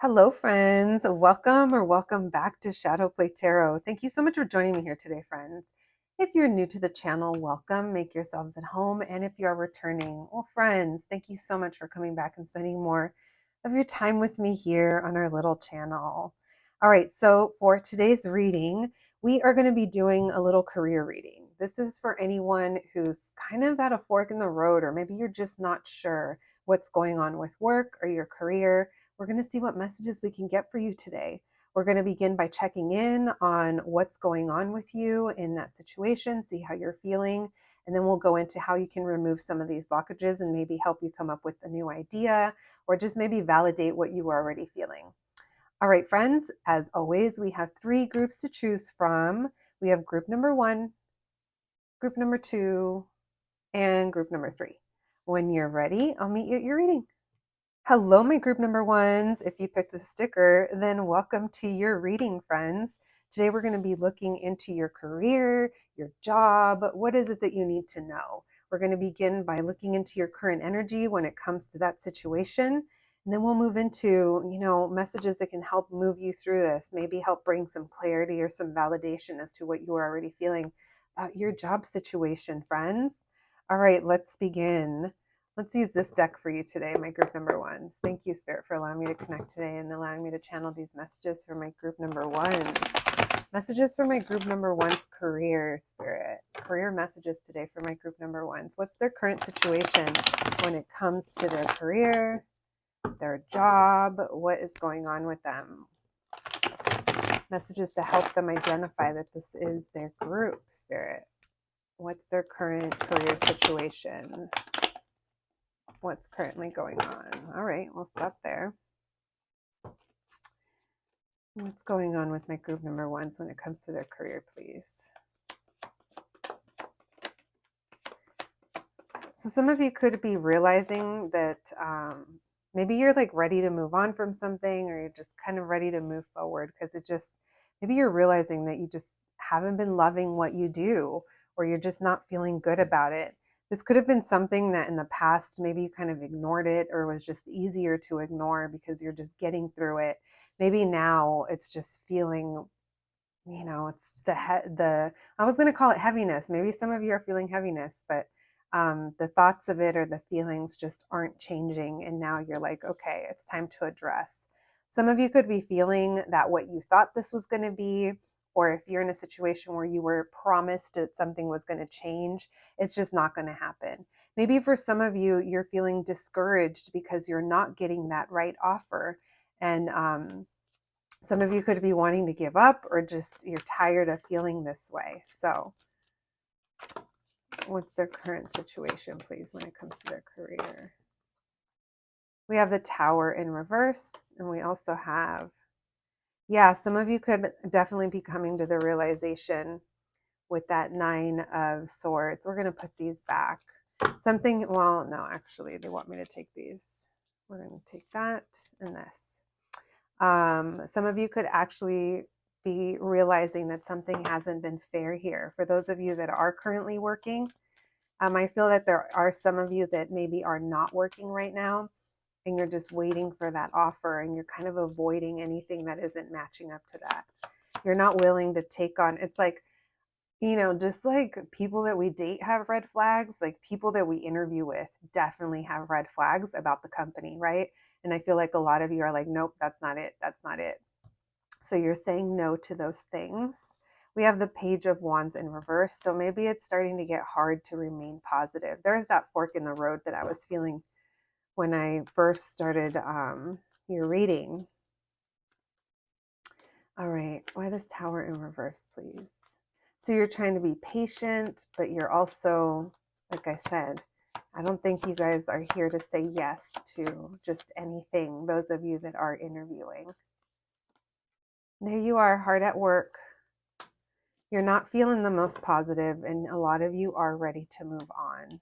Hello, friends. Welcome or welcome back to Shadow Play Tarot. Thank you so much for joining me here today, friends. If you're new to the channel, welcome. Make yourselves at home. And if you are returning, well, friends, thank you so much for coming back and spending more of your time with me here on our little channel. All right, so for today's reading, we are going to be doing a little career reading. This is for anyone who's kind of at a fork in the road, or maybe you're just not sure what's going on with work or your career. We're going to see what messages we can get for you today. We're going to begin by checking in on what's going on with you in that situation, see how you're feeling, and then we'll go into how you can remove some of these blockages and maybe help you come up with a new idea or just maybe validate what you are already feeling. All right, friends, as always, we have 3 groups to choose from. We have group number 1, group number 2, and group number 3. When you're ready, I'll meet you at your reading. Hello, my group number ones. If you picked a sticker, then welcome to your reading, friends. Today, we're going to be looking into your career, your job. What is it that you need to know? We're going to begin by looking into your current energy when it comes to that situation. And then we'll move into, messages that can help move you through this, maybe help bring some clarity or some validation as to what you are already feeling about your job situation, friends. All right, let's begin. Let's use this deck for you today, my group number ones. Thank you, Spirit, for allowing me to connect today and allowing me to channel these messages for my group number ones. Messages for my group number ones career, Spirit. Career messages today for my group number ones. What's their current situation when it comes to their career, their job? What is going on with them? Messages to help them identify that this is their group, Spirit. What's their current career situation? What's currently going on? All right, we'll stop there. What's going on with my group number ones when it comes to their career, please? So some of you could be realizing that maybe you're like ready to move on from something, or you're just kind of ready to move forward because maybe you're realizing that you just haven't been loving what you do, or you're just not feeling good about it. This could have been something that in the past, maybe you kind of ignored it or was just easier to ignore because you're just getting through it. Maybe now it's just feeling, it's I was going to call it heaviness. Maybe some of you are feeling heaviness, but the thoughts of it or the feelings just aren't changing. And now you're like, okay, it's time to address. Some of you could be feeling that what you thought this was going to be, or if you're in a situation where you were promised that something was going to change, it's just not going to happen. Maybe for some of you, you're feeling discouraged because you're not getting that right offer. And some of you could be wanting to give up, or just you're tired of feeling this way. So what's their current situation, please, when it comes to their career? We have the Tower in reverse, and we also have, some of you could definitely be coming to the realization with that 9 of Swords. We're going to put these back. No, actually, they want me to take these. We're going to take that and this. Some of you could actually be realizing that something hasn't been fair here. For those of you that are currently working, I feel that there are some of you that maybe are not working right now, and you're just waiting for that offer, and you're kind of avoiding anything that isn't matching up to that. You're not willing to take on, it's like, just like people that we date have red flags, like people that we interview with definitely have red flags about the company, right? And I feel like a lot of you are like, nope, that's not it. That's not it. So you're saying no to those things. We have the Page of Wands in reverse. So maybe it's starting to get hard to remain positive. There's that fork in the road that I was feeling when I first started your reading. All right. Why this Tower in reverse, please? So you're trying to be patient, but you're also, like I said, I don't think you guys are here to say yes to just anything, those of you that are interviewing. There you are, hard at work. You're not feeling the most positive, and a lot of you are ready to move on.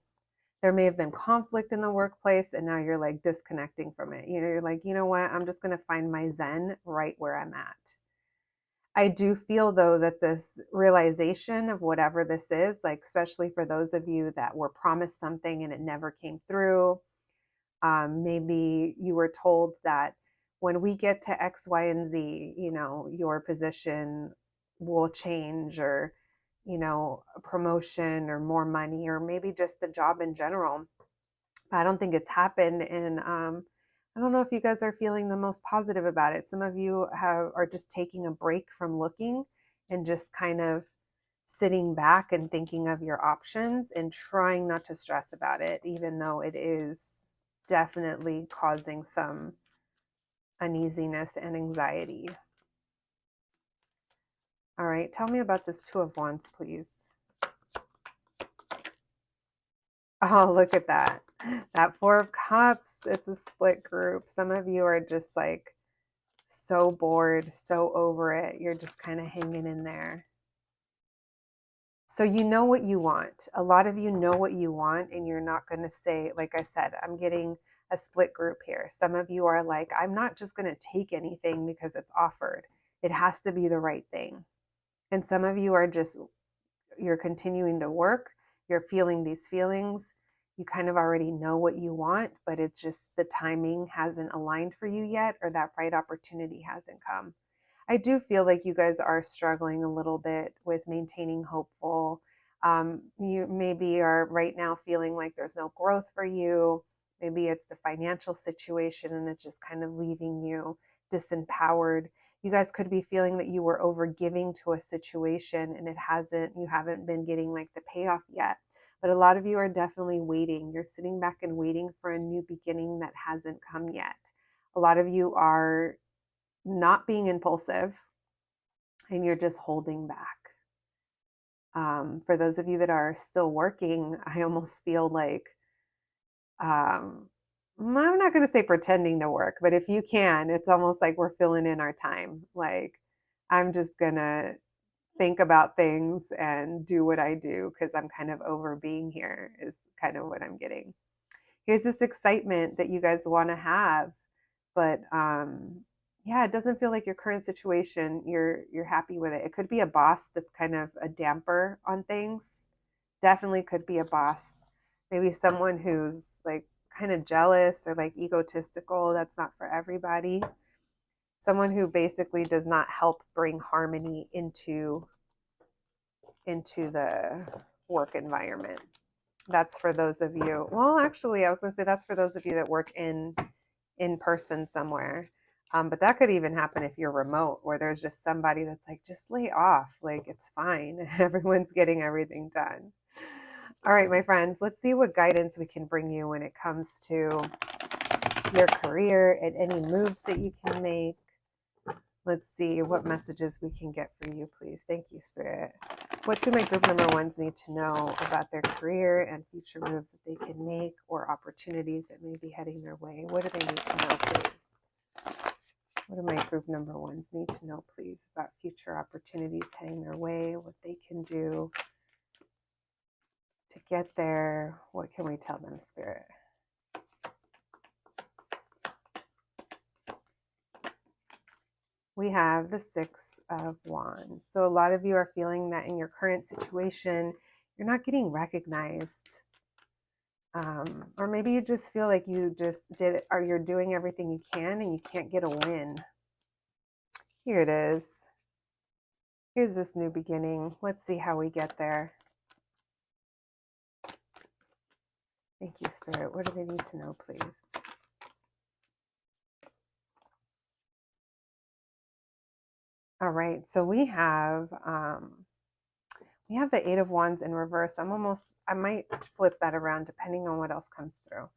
There may have been conflict in the workplace, and now you're like disconnecting from it. You're like, you know what? I'm just going to find my zen right where I'm at. I do feel, though, that this realization of whatever this is, like, especially for those of you that were promised something and it never came through, maybe you were told that when we get to X, Y, and Z, you know, your position will change, or, you know, a promotion or more money, or maybe just the job in general. I don't think it's happened. And I don't know if you guys are feeling the most positive about it. Some of you are just taking a break from looking and just kind of sitting back and thinking of your options and trying not to stress about it, even though it is definitely causing some uneasiness and anxiety. All right, tell me about this Two of Wands, please. Oh, look at that. That Four of Cups, it's a split group. Some of you are just like so bored, so over it. You're just kind of hanging in there. So you know what you want. A lot of you know what you want, and you're not going to say, like I said, I'm getting a split group here. Some of you are like, I'm not just going to take anything because it's offered. It has to be the right thing. And some of you are just, you're continuing to work. You're feeling these feelings. You kind of already know what you want, but it's just the timing hasn't aligned for you yet, or that right opportunity hasn't come. I do feel like you guys are struggling a little bit with maintaining hopeful. You maybe are right now feeling like there's no growth for you. Maybe it's the financial situation and it's just kind of leaving you disempowered. You guys could be feeling that you were over giving to a situation and you haven't been getting like the payoff yet. But a lot of you are definitely waiting. You're sitting back and waiting for a new beginning that hasn't come yet. A lot of you are not being impulsive and you're just holding back. For those of you that are still working, I almost feel like, I'm not going to say pretending to work, but if you can, it's almost like we're filling in our time. Like, I'm just going to think about things and do what I do because I'm kind of over being here, is kind of what I'm getting. Here's this excitement that you guys want to have, but yeah, it doesn't feel like your current situation, you're happy with it. It could be a boss that's kind of a damper on things. Definitely could be a boss. Maybe someone who's like kind of jealous or like egotistical. That's not for everybody. Someone who basically does not help bring harmony into the work environment. That's for those of you. Well, actually, I was going to say that's for those of you that work in person somewhere. But that could even happen if you're remote, where there's just somebody that's like, just lay off. Like, it's fine. Everyone's getting everything done. All right, my friends, let's see what guidance we can bring you when it comes to your career and any moves that you can make. Let's see what messages we can get for you, please. Thank you, Spirit. What do my group number ones need to know about their career and future moves that they can make, or opportunities that may be heading their way? What do they need to know, please? What do my group number ones need to know, please, about future opportunities heading their way, what they can do to get there? What can we tell them, Spirit? We have the Six of Wands. So a lot of you are feeling that in your current situation, you're not getting recognized. Or maybe you just feel like you just did it, or you're doing everything you can and you can't get a win. Here it is. Here's this new beginning. Let's see how we get there. Thank you, Spirit. What do they need to know, please? All right, so we have the Eight of Wands in reverse. I might flip that around depending on what else comes through,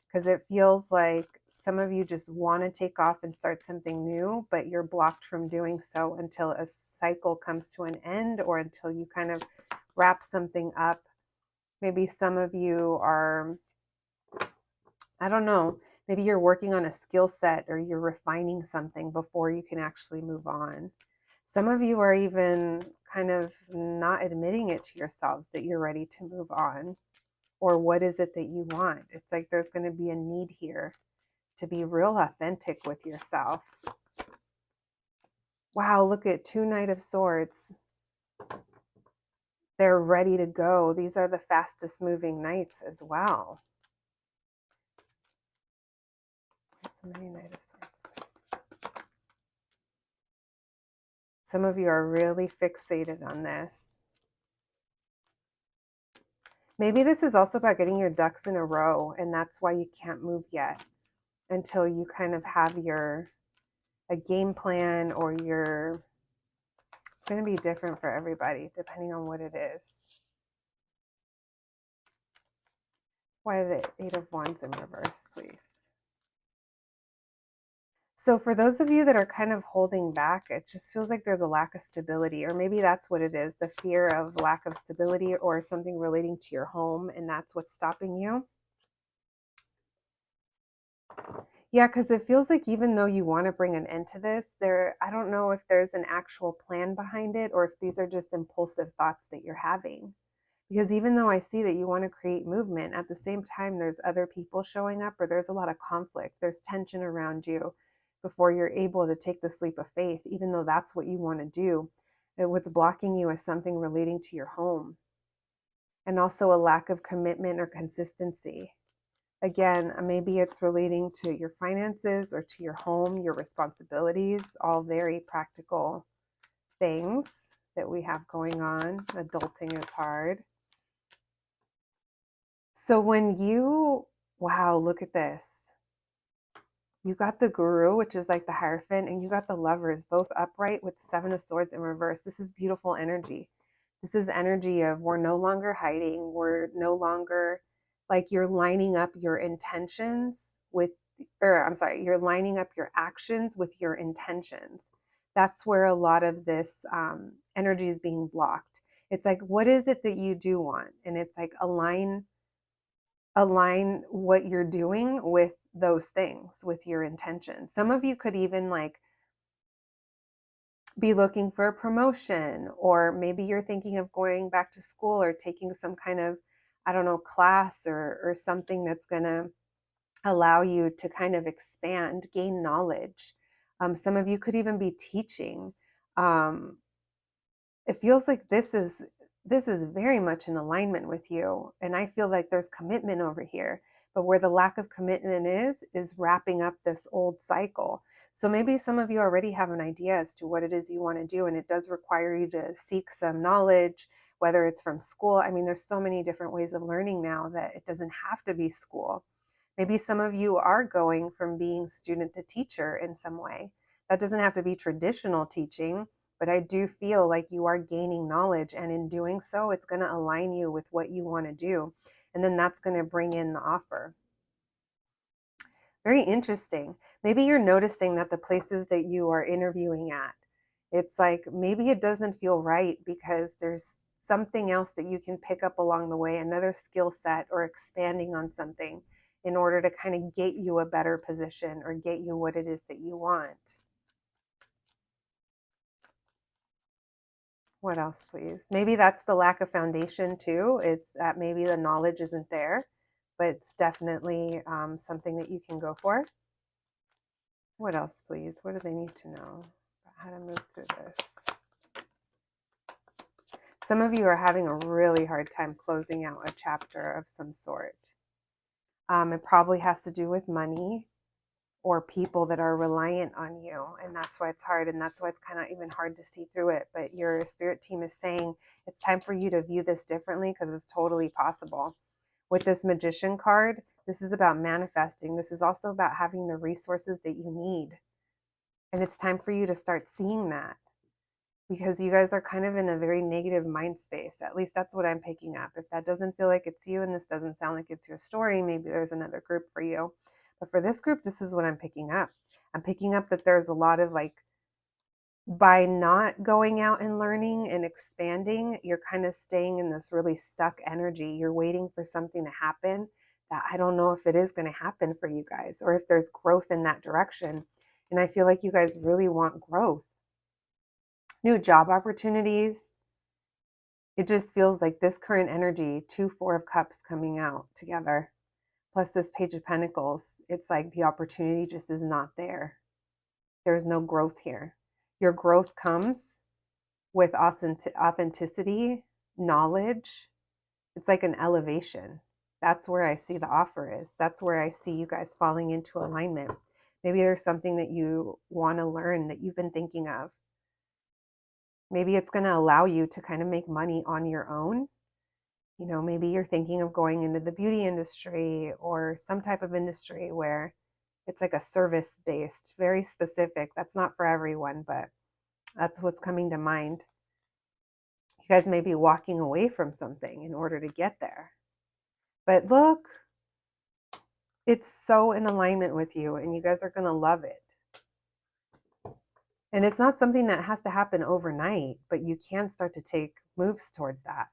because it feels like some of you just want to take off and start something new, but you're blocked from doing so until a cycle comes to an end, or until you kind of wrap something up. Maybe some of you are, I don't know, maybe you're working on a skill set or you're refining something before you can actually move on. Some of you are even kind of not admitting it to yourselves that you're ready to move on. Or what is it that you want? It's like there's going to be a need here to be real authentic with yourself. Wow, look at two Knight of Swords. They're ready to go. These are the fastest moving knights as well. Where's the Knight of Swords, please? Some of you are really fixated on this. Maybe this is also about getting your ducks in a row, and that's why you can't move yet until you kind of have a game plan, or it's going to be different for everybody depending on what it is. Why the 8 of Wands in reverse, please? So for those of you that are kind of holding back, it just feels like there's a lack of stability, or maybe that's what it is, the fear of lack of stability or something relating to your home, and that's what's stopping you. Yeah, because it feels like even though you want to bring an end to this, I don't know if there's an actual plan behind it, or if these are just impulsive thoughts that you're having. Because even though I see that you want to create movement, at the same time, there's other people showing up, or there's a lot of conflict. There's tension around you before you're able to take this leap of faith, even though that's what you want to do. What's blocking you is something relating to your home, and also a lack of commitment or consistency. Again, maybe it's relating to your finances or to your home, your responsibilities, all very practical things that we have going on. Adulting is hard. So wow, look at this. You got the Guru, which is like the Hierophant, and you got the Lovers, both upright with the 7 of Swords in reverse. This is beautiful energy. This is energy of we're no longer hiding. We're no longer, like, you're lining up your intentions with, or I'm sorry, you're lining up your actions with your intentions. That's where a lot of this energy is being blocked. It's like, what is it that you do want? And it's like align what you're doing with those things, with your intentions. Some of you could even like be looking for a promotion, or maybe you're thinking of going back to school or taking some kind of, I don't know, class or something that's going to allow you to kind of expand, gain knowledge. Some of you could even be teaching. It feels like this is very much in alignment with you, and I feel like there's commitment over here, but where the lack of commitment is wrapping up this old cycle. So maybe some of you already have an idea as to what it is you want to do, and it does require you to seek some knowledge, whether it's from school. I mean, there's so many different ways of learning now that it doesn't have to be school. Maybe some of you are going from being student to teacher in some way. That doesn't have to be traditional teaching, but I do feel like you are gaining knowledge, and in doing so, it's going to align you with what you want to do. And then that's going to bring in the offer. Very interesting. Maybe you're noticing that the places that you are interviewing at, it's like maybe it doesn't feel right because there's something else that you can pick up along the way, another skill set, or expanding on something in order to kind of get you a better position or get you what it is that you want. What else, please? Maybe that's the lack of foundation too. It's that maybe the knowledge isn't there, but it's definitely something that you can go for. What else, please? What do they need to know about how to move through this? Some of you are having a really hard time closing out a chapter of some sort. It probably has to do with money or people that are reliant on you, and that's why it's hard, and that's why it's kind of even hard to see through it. But your spirit team is saying it's time for you to view this differently, because it's totally possible. With this Magician card, this is about manifesting. This is also about having the resources that you need, and it's time for you to start seeing that, because you guys are kind of in a very negative mind space. At least that's what I'm picking up. If that doesn't feel like it's you and this doesn't sound like it's your story, maybe there's another group for you. But for this group, this is what I'm picking up. I'm picking up that there's a lot of like, by not going out and learning and expanding, you're kind of staying in this really stuck energy. You're waiting for something to happen that I don't know if it is going to happen for you guys, or if there's growth in that direction. And I feel like you guys really want growth. New job opportunities. It just feels like this current energy, 2 4 of Cups coming out together, plus this Page of Pentacles, it's like the opportunity just is not there. There's no growth here. Your growth comes with authenticity, knowledge. It's like an elevation. That's where I see the offer is. That's where I see you guys falling into alignment. Maybe there's something that you want to learn that you've been thinking of. Maybe it's going to allow you to kind of make money on your own. You know, maybe you're thinking of going into the beauty industry or some type of industry where it's like a service based, very specific. That's not for everyone, but that's what's coming to mind. You guys may be walking away from something in order to get there. But look, it's so in alignment with you and you guys are going to love it. And it's not something that has to happen overnight, but you can start to take moves towards that.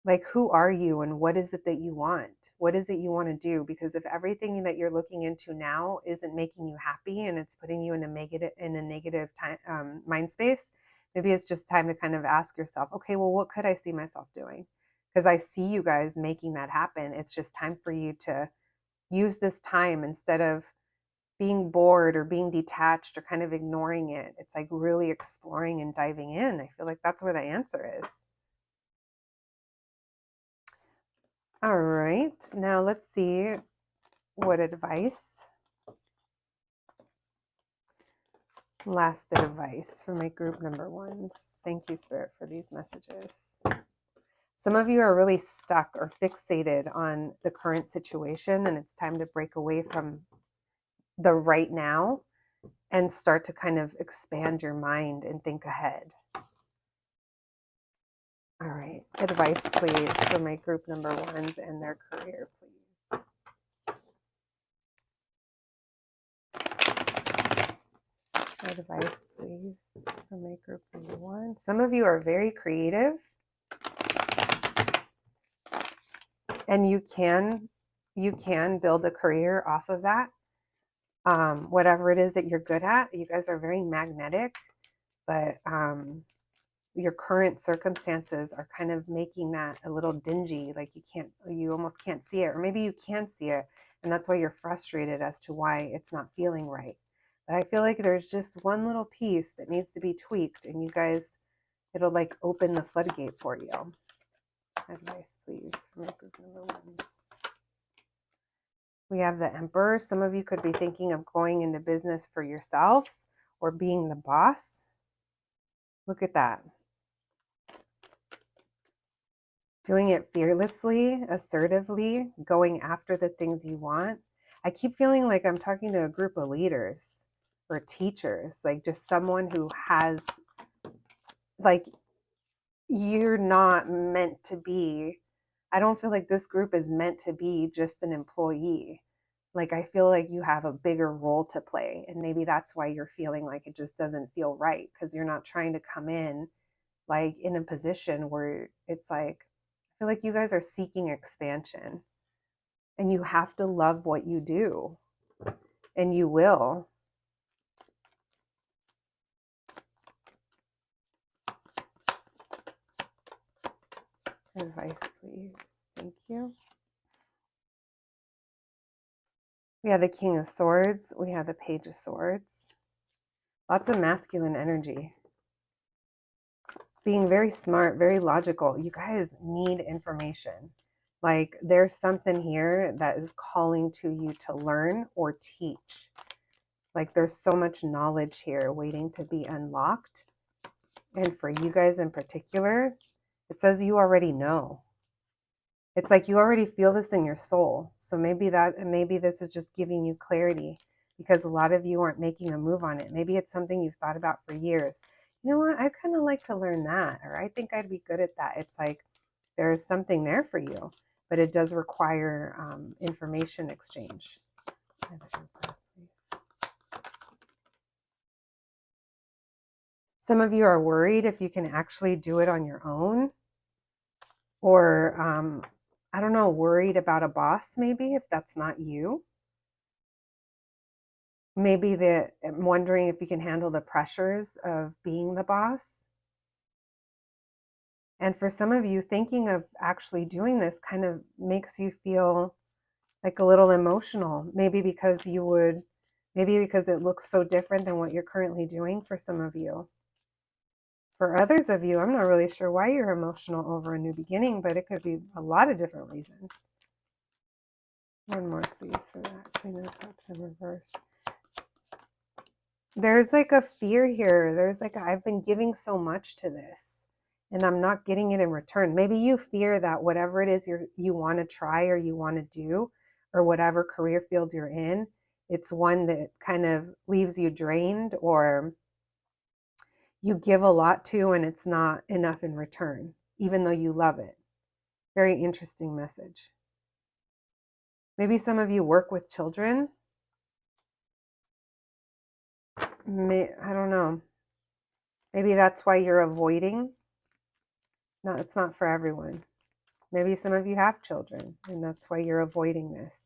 Like, who are you and what is it that you want? What is it you want to do? Because if everything that you're looking into now isn't making you happy and it's putting you in a negative time, mind space, maybe it's just time to kind of ask yourself, okay, well, what could I see myself doing? Because I see you guys making that happen. It's just time for you to use this time instead of being bored or being detached or kind of ignoring it. It's like really exploring and diving in. I feel like that's where the answer is. All right, now let's see what advice, last advice for my group number ones. Thank you, Spirit, for these messages. Some of you are really stuck or fixated on the current situation, and it's time to break away from the right now and start to kind of expand your mind and think ahead. All right, advice, please, for my group number ones and their career, please. Advice, please, for my group number one. Some of you are very creative, and you can build a career off of that. Whatever it is that you're good at, you guys are very magnetic, but your current circumstances are kind of making that a little dingy. Like you almost can't see it, or maybe you can see it, and that's why you're frustrated as to why it's not feeling right. But I feel like there's just one little piece that needs to be tweaked, and you guys, it'll like open the floodgate for you. Advice, please, for my group number ones. We have the Emperor. Some of you could be thinking of going into business for yourselves or being the boss. Look at that. Doing it fearlessly, assertively, going after the things you want. I keep feeling like I'm talking to a group of leaders or teachers, like just someone who has, like, you're not meant to be. I don't feel like this group is meant to be just an employee. Like, I feel like you have a bigger role to play. And maybe that's why you're feeling like it just doesn't feel right, because you're not trying to come in like in a position where it's like, I feel like you guys are seeking expansion and you have to love what you do, and you will. Advice, please. Thank you. We have the King of Swords. We have the Page of Swords. Lots of masculine energy. Being very smart, very logical. You guys need information. Like, there's something here that is calling to you to learn or teach. Like, there's so much knowledge here waiting to be unlocked. And for you guys in particular, it says you already know. It's like you already feel this in your soul. So maybe this is just giving you clarity, because a lot of you aren't making a move on it. Maybe it's something you've thought about for years. You know what? I'd kind of like to learn that, or I think I'd be good at that. It's like there's something there for you, but it does require information exchange. Some of you are worried if you can actually do it on your own, or I don't know, worried about a boss, maybe, if that's not you. Maybe I'm wondering if you can handle the pressures of being the boss. And for some of you, thinking of actually doing this kind of makes you feel like a little emotional, maybe because it looks so different than what you're currently doing for some of you. For others of you, I'm not really sure why you're emotional over a new beginning, but it could be a lot of different reasons. One more, please, for that. Queen of Cups in reverse. There's like a fear here. There's like, I've been giving so much to this and I'm not getting it in return. Maybe you fear that whatever it is you want to try or you want to do, or whatever career field you're in, it's one that kind of leaves you drained, or you give a lot to and it's not enough in return, even though you love it. Very interesting message. Maybe some of you work with children. I don't know. Maybe that's why you're avoiding. No, it's not for everyone. Maybe some of you have children and that's why you're avoiding this,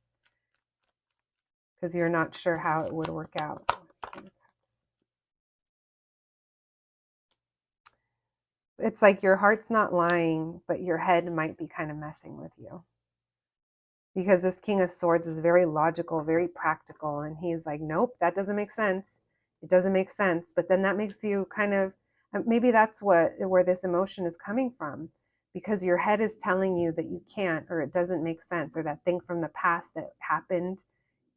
because you're not sure how it would work out. It's like your heart's not lying, but your head might be kind of messing with you. Because this King of Swords is very logical, very practical. And he's like, nope, that doesn't make sense. It doesn't make sense. But then that makes you kind of, maybe that's where this emotion is coming from, because your head is telling you that you can't, or it doesn't make sense, or that thing from the past that happened,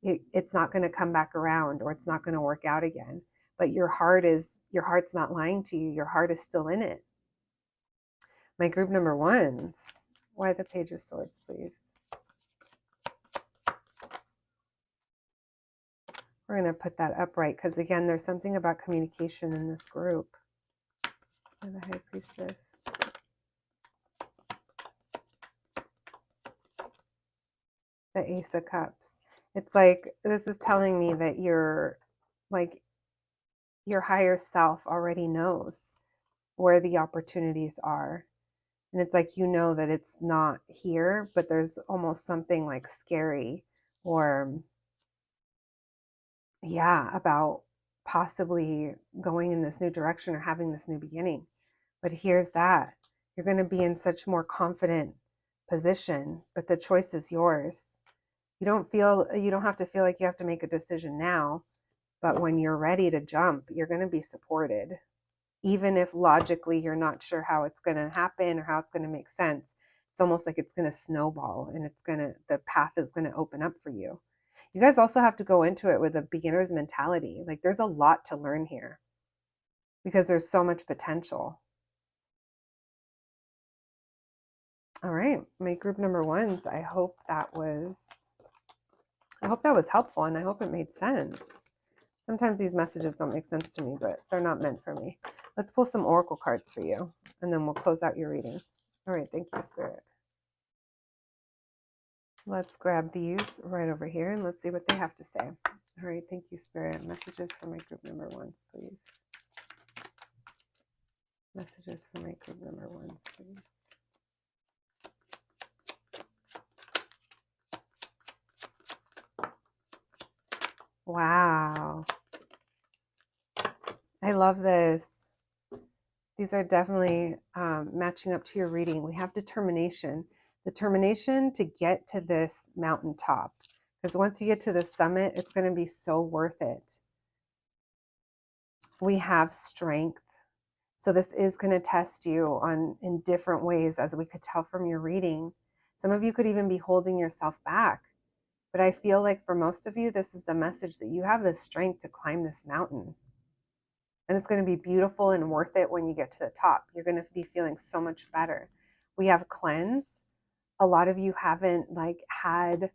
it's not going to come back around, or it's not going to work out again. But your heart's not lying to you. Your heart is still in it. My group number ones. Why the Page of Swords, please? We're going to put that upright because, again, there's something about communication in this group. And the High Priestess. The Ace of Cups. It's like, this is telling me that your higher self already knows where the opportunities are. And it's like, you know that it's not here, but there's almost something like scary or, about possibly going in this new direction or having this new beginning. But here's that. You're going to be in such more confident position, but the choice is yours. You don't have to feel like you have to make a decision now, but when you're ready to jump, you're going to be supported. Even if logically you're not sure how it's going to happen or how it's going to make sense, it's almost like it's going to snowball and the path is going to open up for you. You guys also have to go into it with a beginner's mentality. Like, there's a lot to learn here because there's so much potential. All right, my group number ones. I hope that was helpful and I hope it made sense. Sometimes these messages don't make sense to me, but they're not meant for me. Let's pull some oracle cards for you, and then we'll close out your reading. All right, thank you, Spirit. Let's grab these right over here, and let's see what they have to say. All right, thank you, Spirit. Messages for my group number ones, please. Messages for my group number ones, please. Wow. I love this. These are definitely matching up to your reading. We have determination. Determination to get to this mountaintop. Because once you get to the summit, it's going to be so worth it. We have strength. So this is going to test you in different ways, as we could tell from your reading. Some of you could even be holding yourself back. But I feel like for most of you, this is the message that you have the strength to climb this mountain. And it's going to be beautiful and worth it when you get to the top. You're going to be feeling so much better. We have cleanse. A lot of you haven't had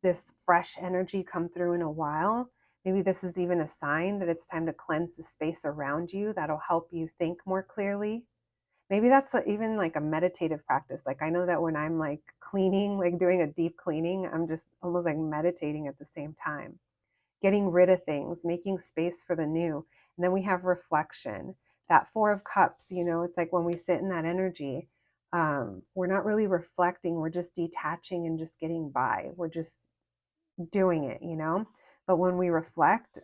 this fresh energy come through in a while. Maybe this is even a sign that it's time to cleanse the space around you. That'll help you think more clearly. Maybe that's even like a meditative practice. Like, I know that when I'm like cleaning, like doing a deep cleaning, I'm just almost like meditating at the same time. Getting rid of things, making space for the new. And then we have reflection. That Four of Cups, it's like when we sit in that energy, we're not really reflecting. We're just detaching and just getting by. We're just doing it, But when we reflect,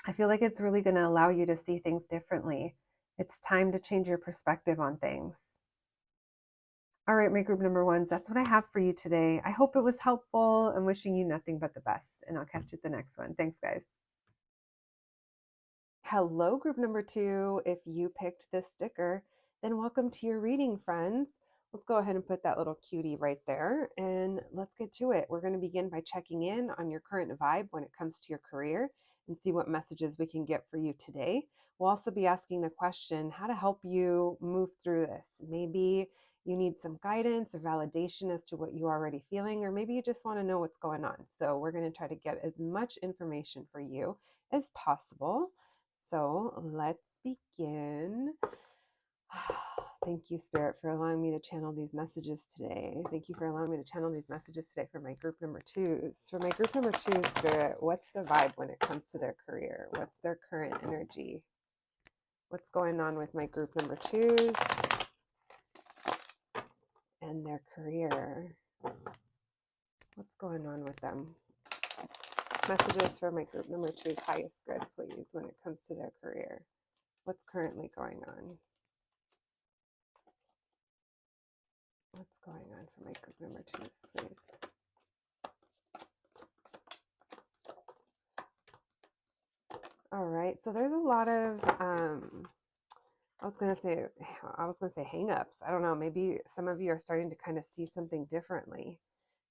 I feel like it's really going to allow you to see things differently. It's time to change your perspective on things. All right, my group number ones, that's what I have for you today. I hope it was helpful. I'm wishing you nothing but the best, and I'll catch you at the next one. Thanks, guys. Hello, group number two. If you picked this sticker, then welcome to your reading, friends. Let's go ahead and put that little cutie right there, and let's get to it. We're going to begin by checking in on your current vibe when it comes to your career. and see what messages we can get for you today. We'll also be asking the question, how to help you move through this. Maybe you need some guidance or validation as to what you're already feeling, or maybe you just want to know what's going on. So we're going to try to get as much information for you as possible. So let's begin. Thank you, Spirit, for allowing me to channel these messages today. Thank you for allowing me to channel these messages today for my group number twos. For my group number twos, Spirit, what's the vibe when it comes to their career? What's their current energy? What's going on with my group number twos and their career? What's going on with them? Messages for my group number twos, highest good, please, when it comes to their career. What's currently going on? What's going on for my group number twos, please? All right, so there's a lot of I was gonna say hang-ups. I don't know, maybe some of you are starting to kind of see something differently,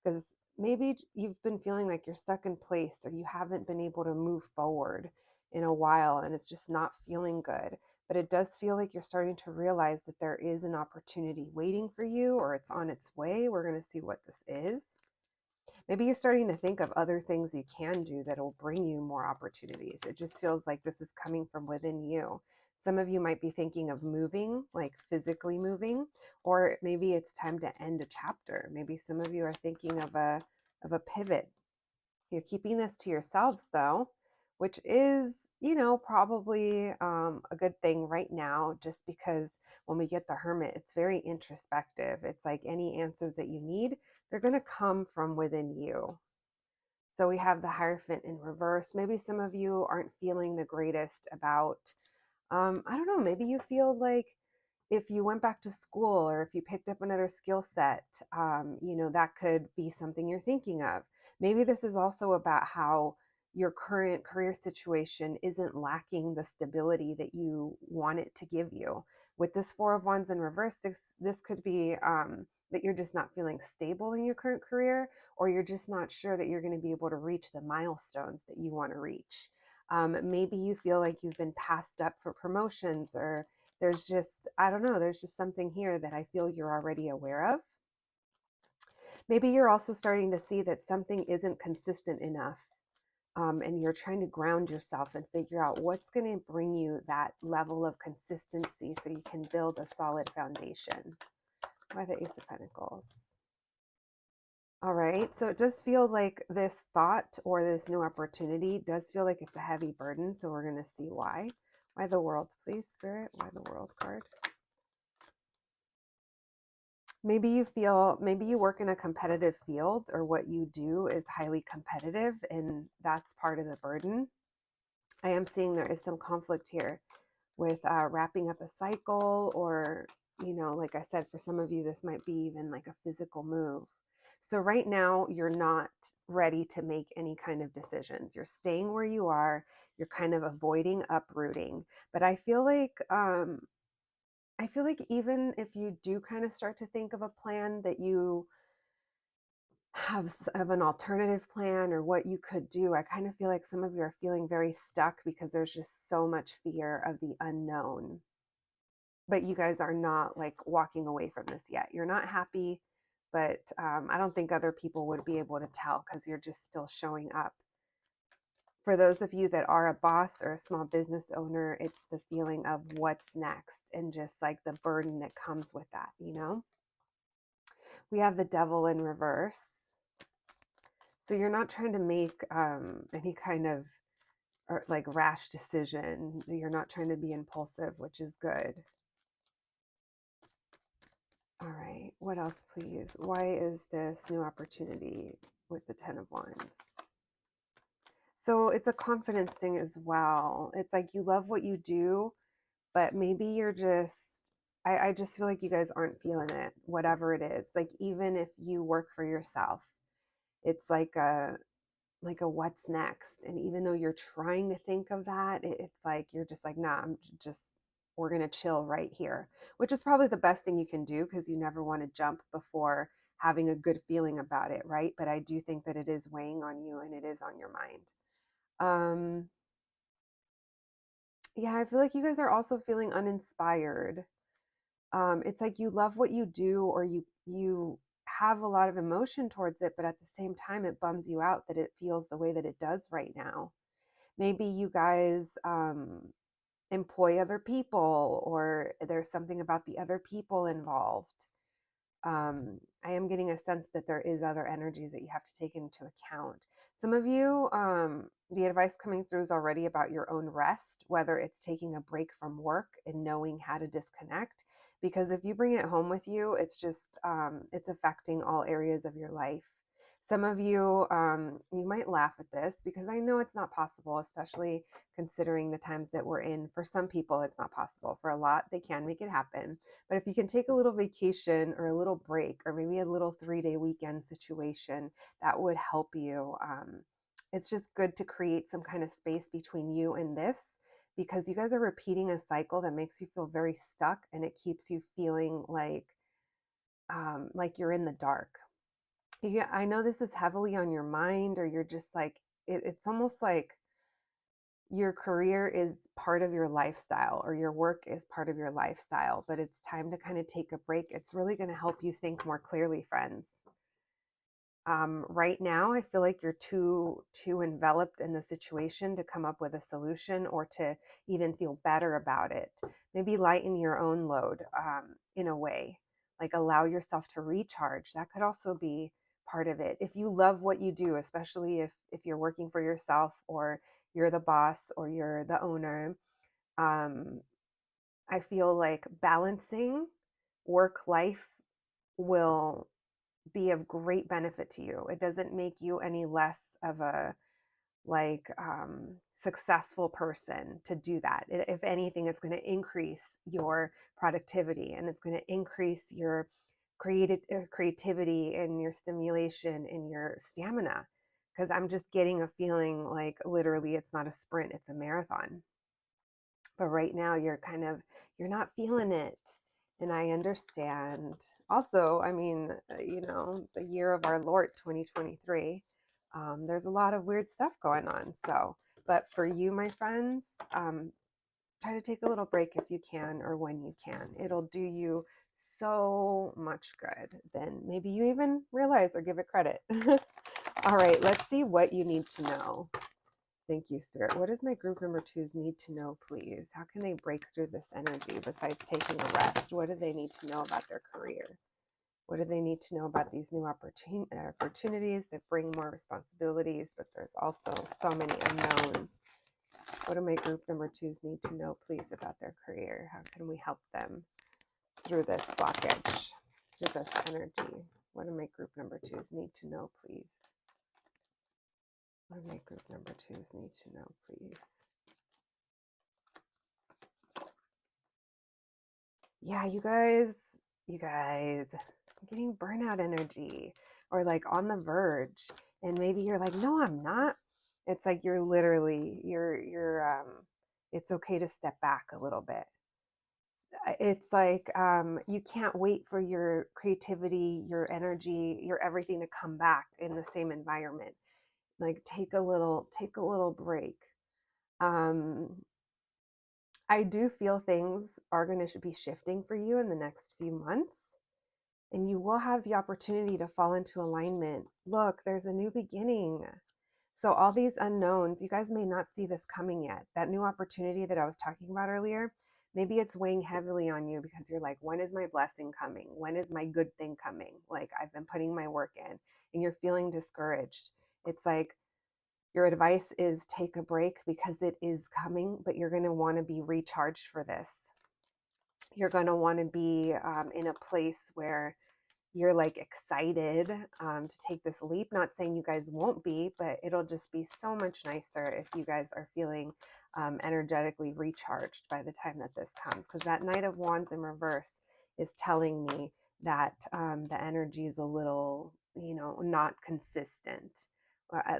because maybe you've been feeling like you're stuck in place, or you haven't been able to move forward in a while, and it's just not feeling good. But it does feel like you're starting to realize that there is an opportunity waiting for you, or it's on its way. We're going to see what this is. Maybe you're starting to think of other things you can do that will bring you more opportunities. It just feels like this is coming from within you. Some of you might be thinking of moving, like physically moving, or maybe it's time to end a chapter. Maybe some of you are thinking of a pivot. You're keeping this to yourselves though, which is, probably a good thing right now, just because when we get the Hermit, it's very introspective. It's like any answers that you need, they're going to come from within you. So we have the Hierophant in reverse. Maybe some of you aren't feeling the greatest about, I don't know, maybe you feel like if you went back to school, or if you picked up another skill set, that could be something you're thinking of. Maybe this is also about how your current career situation isn't lacking the stability that you want it to give you. With this Four of Wands in reverse, this could be that you're just not feeling stable in your current career, or you're just not sure that you're going to be able to reach the milestones that you want to reach. Maybe you feel like you've been passed up for promotions, or there's just, I don't know, there's just something here that I feel you're already aware of. Maybe you're also starting to see that something isn't consistent enough, and you're trying to ground yourself and figure out what's going to bring you that level of consistency so you can build a solid foundation. Why the Ace of Pentacles? All right, so it does feel like this thought or this new opportunity does feel like it's a heavy burden, so we're going to see why. Why the World, please, Spirit? Why the World card? Maybe you work in a competitive field, or what you do is highly competitive, and that's part of the burden. I am seeing there is some conflict here with wrapping up a cycle, or, like I said, for some of you, this might be even like a physical move. So right now, you're not ready to make any kind of decisions. You're staying where you are. You're kind of avoiding uprooting. But I feel like even if you do kind of start to think of a plan, that you have an alternative plan or what you could do, I kind of feel like some of you are feeling very stuck because there's just so much fear of the unknown. But you guys are not like walking away from this yet. You're not happy, but I don't think other people would be able to tell because you're just still showing up. For those of you that are a boss or a small business owner, it's the feeling of what's next and just like the burden that comes with that, We have the Devil in reverse. So you're not trying to make any kind of like rash decision. You're not trying to be impulsive, which is good. All right, what else, please? Why is this new opportunity with the Ten of Wands? So it's a confidence thing as well. It's like you love what you do, but maybe you're just, I just feel like you guys aren't feeling it, whatever it is. Like even if you work for yourself, it's like a what's next. And even though you're trying to think of that, it's like you're just like, nah, we're going to chill right here, which is probably the best thing you can do, because you never want to jump before having a good feeling about it, right? But I do think that it is weighing on you and it is on your mind. Yeah, I feel like you guys are also feeling uninspired. It's like you love what you do, or you have a lot of emotion towards it, but at the same time it bums you out that it feels the way that it does right now. Maybe you guys employ other people, or there's something about the other people involved. I am getting a sense that there is other energies that you have to take into account. Some of you, the advice coming through is already about your own rest, whether it's taking a break from work and knowing how to disconnect. Because if you bring it home with you, it's just, it's affecting all areas of your life. Some of you, you might laugh at this because I know it's not possible, especially considering the times that we're in. For some people, it's not possible. For a lot, they can make it happen. But if you can take a little vacation or a little break or maybe a little 3-day weekend situation, that would help you. It's just good to create some kind of space between you and this, because you guys are repeating a cycle that makes you feel very stuck, and it keeps you feeling like you're in the dark. Yeah, I know this is heavily on your mind, or you're just like, it's almost like your career is part of your lifestyle, or your work is part of your lifestyle, but it's time to kind of take a break. It's really going to help you think more clearly, friends. Right now, I feel like you're too enveloped in the situation to come up with a solution or to even feel better about it. Maybe lighten your own load, in a way, like allow yourself to recharge. That could also be part of it. If you love what you do, especially if you're working for yourself, or you're the boss, or you're the owner, um, I feel like balancing work life will be of great benefit to you. It doesn't make you any less of a successful person to do that. If anything, it's going to increase your productivity, and it's going to increase your creativity and your stimulation and your stamina. Because I'm just getting a feeling like literally it's not a sprint, it's a marathon. But right now you're not feeling it, and I understand. Also, I mean, the year of our Lord 2023, there's a lot of weird stuff going on. So but for you, my friends, try to take a little break if you can, or when you can. It'll do you so much good. Then maybe you even realize or give it credit. All right, let's see what you need to know. Thank you, Spirit. What does my group number twos need to know, please? How can they break through this energy besides taking a rest? What do they need to know about their career? What do they need to know about these new opportunities that bring more responsibilities, but there's also so many unknowns? What do my group number twos need to know, please, about their career? How can we help them through this blockage, through this energy? What do my group number twos need to know, please? What do my group number twos need to know, please? Yeah, you guys, I'm getting burnout energy, or like on the verge. And maybe you're like, no, I'm not. It's like you're literally, it's okay to step back a little bit. It's like you can't wait for your creativity, your energy, your everything to come back in the same environment. Like take a little break. Um, I do feel things are going to be shifting for you in the next few months, and you will have the opportunity to fall into alignment. Look, there's a new beginning. So, all these unknowns, you guys may not see this coming yet. That new opportunity that I was talking about earlier, maybe it's weighing heavily on you because you're like, when is my blessing coming? When is my good thing coming? Like, I've been putting my work in, and you're feeling discouraged. It's like, your advice is take a break because it is coming, but you're going to want to be recharged for this. You're going to want to be in a place where you're like excited to take this leap. Not saying you guys won't be, but it'll just be so much nicer if you guys are feeling energetically recharged by the time that this comes. Because that Knight of Wands in reverse is telling me that the energy is a little, not consistent.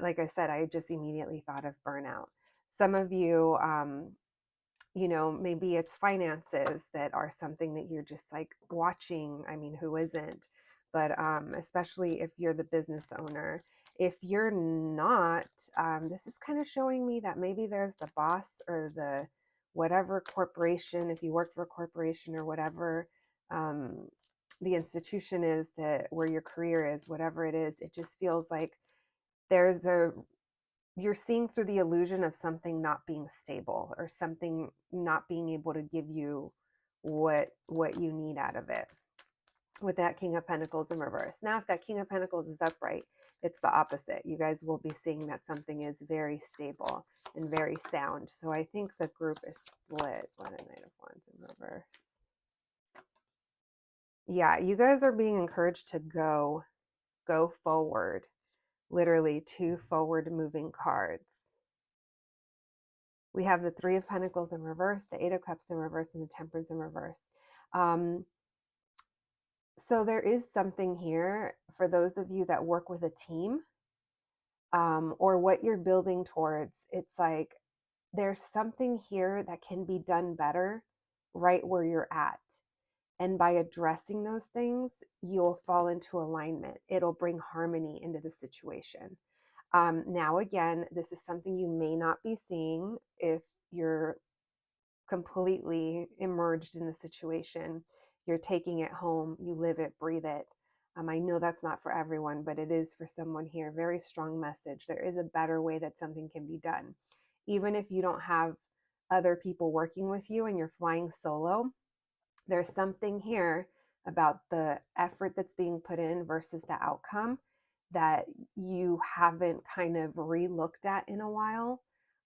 Like I said, I just immediately thought of burnout. Some of you, maybe it's finances that are something that you're just like watching. I mean, who isn't? But especially if you're the business owner. If you're not, this is kind of showing me that maybe there's the boss or the whatever corporation, if you work for a corporation or whatever the institution is that where your career is, whatever it is, it just feels like you're seeing through the illusion of something not being stable or something not being able to give you what you need out of it, with that King of Pentacles in reverse. Now, if that King of Pentacles is upright, it's the opposite. You guys will be seeing that something is very stable and very sound. So I think the group is split by the Knight of Wands in reverse. Yeah, you guys are being encouraged to go forward. Literally 2 forward moving cards. We have the Three of Pentacles in reverse, the Eight of Cups in reverse, and the Temperance in reverse. So there is something here for those of you that work with a team, or what you're building towards. It's like there's something here that can be done better right where you're at. And by addressing those things, you'll fall into alignment. It'll bring harmony into the situation. Now, again, this is something you may not be seeing if you're completely immersed in the situation. You're taking it home, you live it, breathe it. I know that's not for everyone, but it is for someone here. Very strong message. There is a better way that something can be done. Even if you don't have other people working with you and you're flying solo, there's something here about the effort that's being put in versus the outcome that you haven't kind of re-looked at in a while.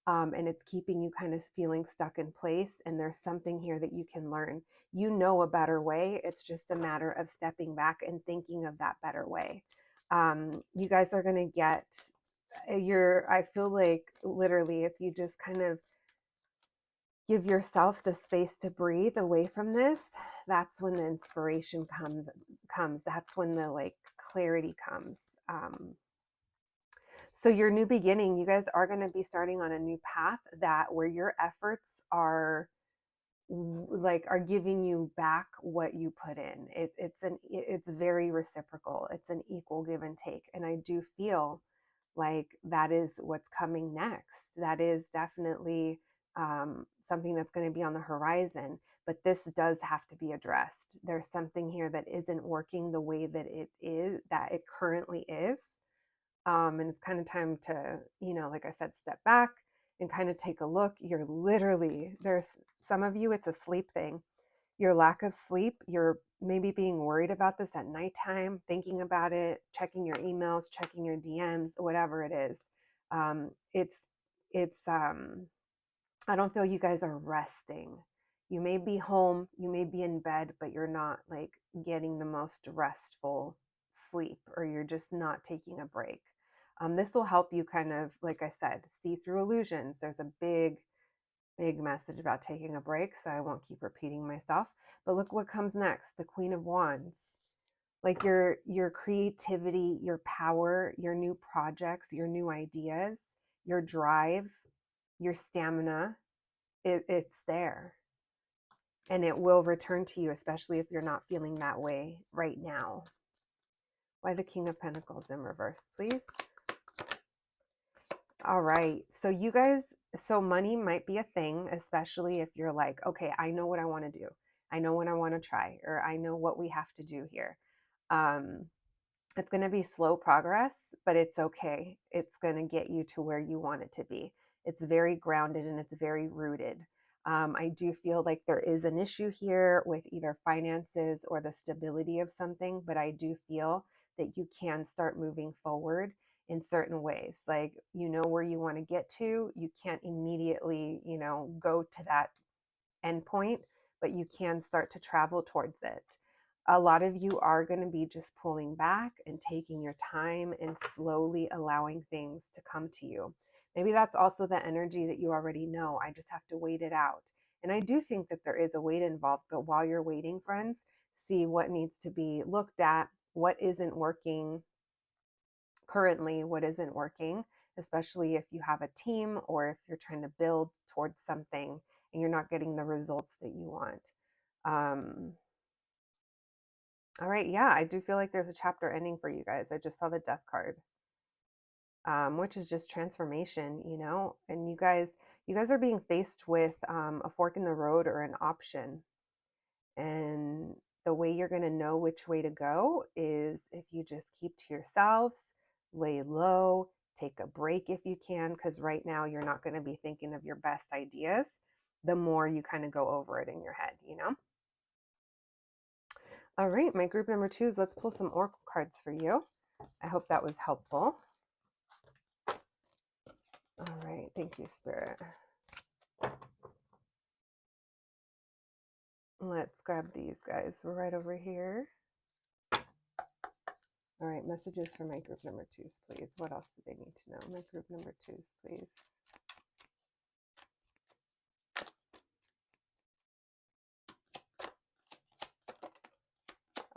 And it's keeping you kind of feeling stuck in place. And there's something here that you can learn. You know a better way. It's just a matter of stepping back and thinking of that better way. You guys are going to get I feel like literally, if you just kind of give yourself the space to breathe away from this, that's when the inspiration comes. That's when the like clarity comes. So your new beginning, you guys are going to be starting on a new path that where your efforts are giving you back what you put in. It's very reciprocal. It's an equal give and take. And I do feel like that is what's coming next. That is definitely something that's going to be on the horizon, but this does have to be addressed. There's something here that isn't working the way that it currently is. And it's kind of time to, like I said, step back and kind of take a look. There's some of you, it's a sleep thing. Your lack of sleep, you're maybe being worried about this at nighttime, thinking about it, checking your emails, checking your DMs, whatever it is. I don't feel you guys are resting. You may be home, you may be in bed, but you're not like getting the most restful sleep, or you're just not taking a break. This will help you kind of, like I said, see through illusions. There's a big message about taking a break, so I won't keep repeating myself. But look what comes next, the Queen of Wands. Like your creativity, your power, your new projects, your new ideas, your drive, your stamina, it's there. And it will return to you, especially if you're not feeling that way right now. Why the King of Pentacles in reverse, please? All right. So you guys, money might be a thing, especially if you're like, okay, I know what I want to do. I know what I want to try, or I know what we have to do here. It's going to be slow progress, but it's okay. It's going to get you to where you want it to be. It's very grounded and it's very rooted. I do feel like there is an issue here with either finances or the stability of something, but I do feel that you can start moving forward in certain ways. Like, you know where you want to get to. You can't immediately, go to that endpoint, but you can start to travel towards it. A lot of you are going to be just pulling back and taking your time and slowly allowing things to come to you. Maybe that's also the energy that you already know. I just have to wait it out. And I do think that there is a wait involved, but while you're waiting, friends, see what needs to be looked at, what isn't working currently, what isn't working, especially if you have a team or if you're trying to build towards something and you're not getting the results that you want. All right, yeah, I do feel like there's a chapter ending for you guys. I just saw the Death card, which is just transformation, and you guys, You guys are being faced with a fork in the road or an option. And the way you're going to know which way to go is if you just keep to yourselves, lay low, take a break if you can, because right now you're not going to be thinking of your best ideas the more you kind of go over it in your head, you know? All right, my group number 2s, let's pull some oracle cards for you. I hope that was helpful. All right, thank you, Spirit. Let's grab these guys. We're right over here. All right, messages for my group number 2s, please. What else do they need to know? My group number 2s, please.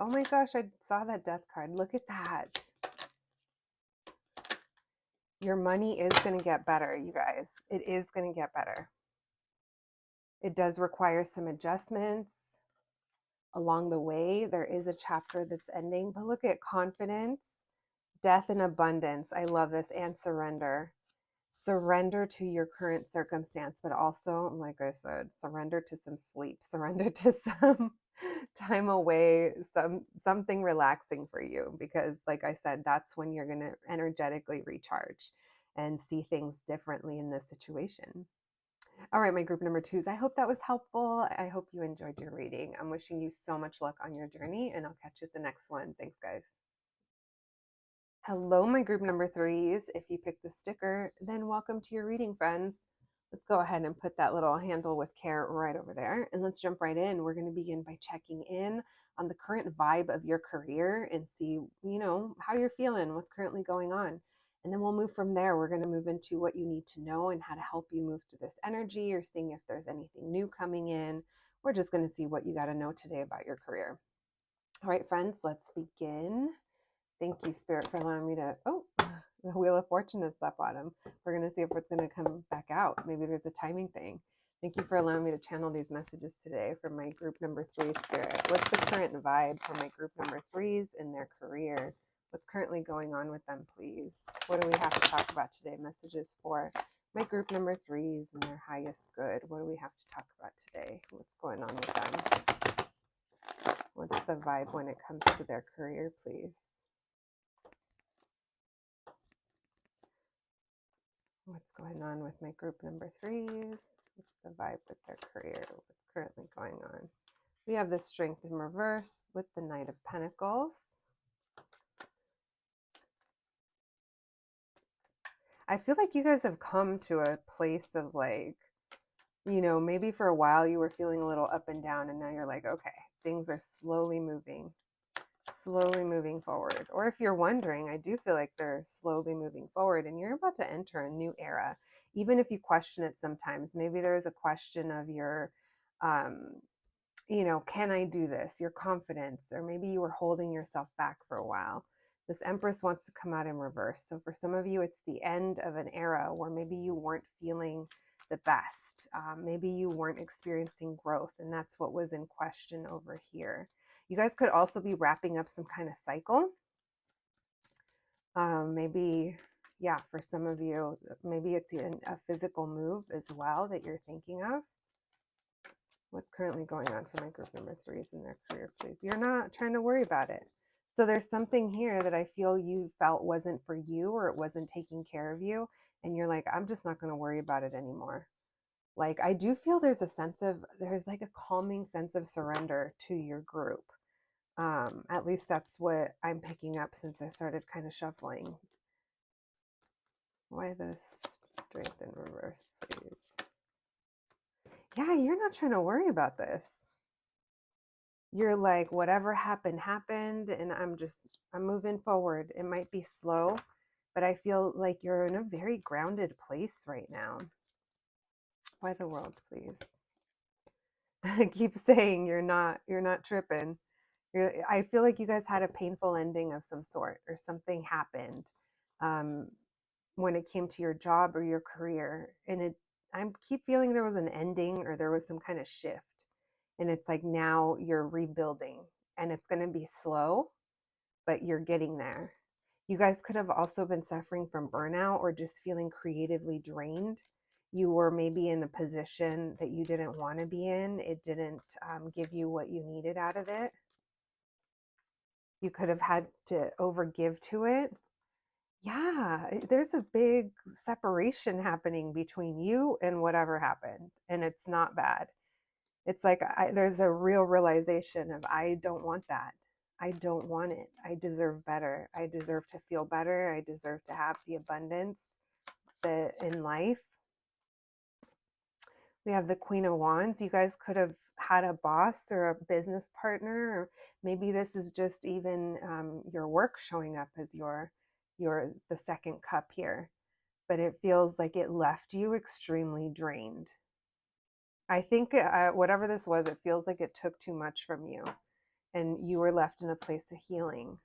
Oh my gosh, I saw that death card. Look at that. Your money is going to get better, you guys. It is going to get better. It does require some adjustments along the way. There is a chapter that's ending, but look at confidence, death, and abundance. I love this. And surrender. Surrender to your current circumstance, but also, like I said, surrender to some sleep, surrender to some time away, something relaxing for you, because like I said, that's when you're going to energetically recharge and see things differently in this situation. All right, my group number 2s, I hope that was helpful. I hope you enjoyed your reading. I'm wishing you so much luck on your journey, and I'll catch you at the next one. Thanks, guys. Hello, my group number 3s. If you picked the sticker, then welcome to your reading, friends. Let's go ahead and put that little handle with care right over there, and let's jump right in. We're going to begin by checking in on the current vibe of your career and see, how you're feeling, what's currently going on. And then we'll move from there. We're going to move into what you need to know and how to help you move through this energy, or seeing if there's anything new coming in. We're just going to see what you got to know today about your career. All right, friends, let's begin. Thank you, Spirit, for allowing me to, the Wheel of Fortune is that bottom. We're going to see if it's going to come back out. Maybe there's a timing thing. Thank you for allowing me to channel these messages today for my group number 3 Spirit. What's the current vibe for my group number 3s in their career? What's currently going on with them, please? What do we have to talk about today? Messages for my group number 3s and their highest good. What do we have to talk about today? What's going on with them? What's the vibe when it comes to their career, please? What's going on with my group number 3s? What's the vibe with their career? What's currently going on? We have the Strength in reverse with the Knight of Pentacles. I feel like you guys have come to a place of maybe for a while you were feeling a little up and down, and now you're like, okay, things are slowly moving forward. Or if you're wondering, I do feel like they're slowly moving forward, and you're about to enter a new era. Even if you question it sometimes, maybe there's a question of your, can I do this? Your confidence, or maybe you were holding yourself back for a while. This Empress wants to come out in reverse. So for some of you, it's the end of an era where maybe you weren't feeling the best. Maybe you weren't experiencing growth, and that's what was in question over here. You guys could also be wrapping up some kind of cycle. Maybe, for some of you, maybe it's a physical move as well that you're thinking of. What's currently going on for my group number 3s in their career, please? You're not trying to worry about it. So there's something here that I feel you felt wasn't for you, or it wasn't taking care of you. And you're like, I'm just not going to worry about it anymore. Like, I do feel there's like a calming sense of surrender to your group. At least that's what I'm picking up since I started kind of shuffling. Why this Strength in reverse, please? Yeah, you're not trying to worry about this. You're like, whatever happened, and I'm moving forward. It might be slow, but I feel like you're in a very grounded place right now. Why the World, please? I keep saying you're not tripping. I feel like you guys had a painful ending of some sort, or something happened when it came to your job or your career. And I keep feeling there was an ending, or there was some kind of shift. And it's like now you're rebuilding, and it's going to be slow, but you're getting there. You guys could have also been suffering from burnout, or just feeling creatively drained. You were maybe in a position that you didn't want to be in. It didn't give you what you needed out of it. You could have had to overgive to it. Yeah, there's a big separation happening between you and whatever happened, and it's not bad. It's like there's a real realization of I don't want that. I don't want it. I deserve better. I deserve to feel better. I deserve to have the abundance that in life. We have the Queen of Wands. You guys could have had a boss or a business partner, or maybe this is just even your work showing up as your the second cup here. But it feels like it left you extremely drained. I think whatever this was, it feels like it took too much from you, and you were left in a place of healing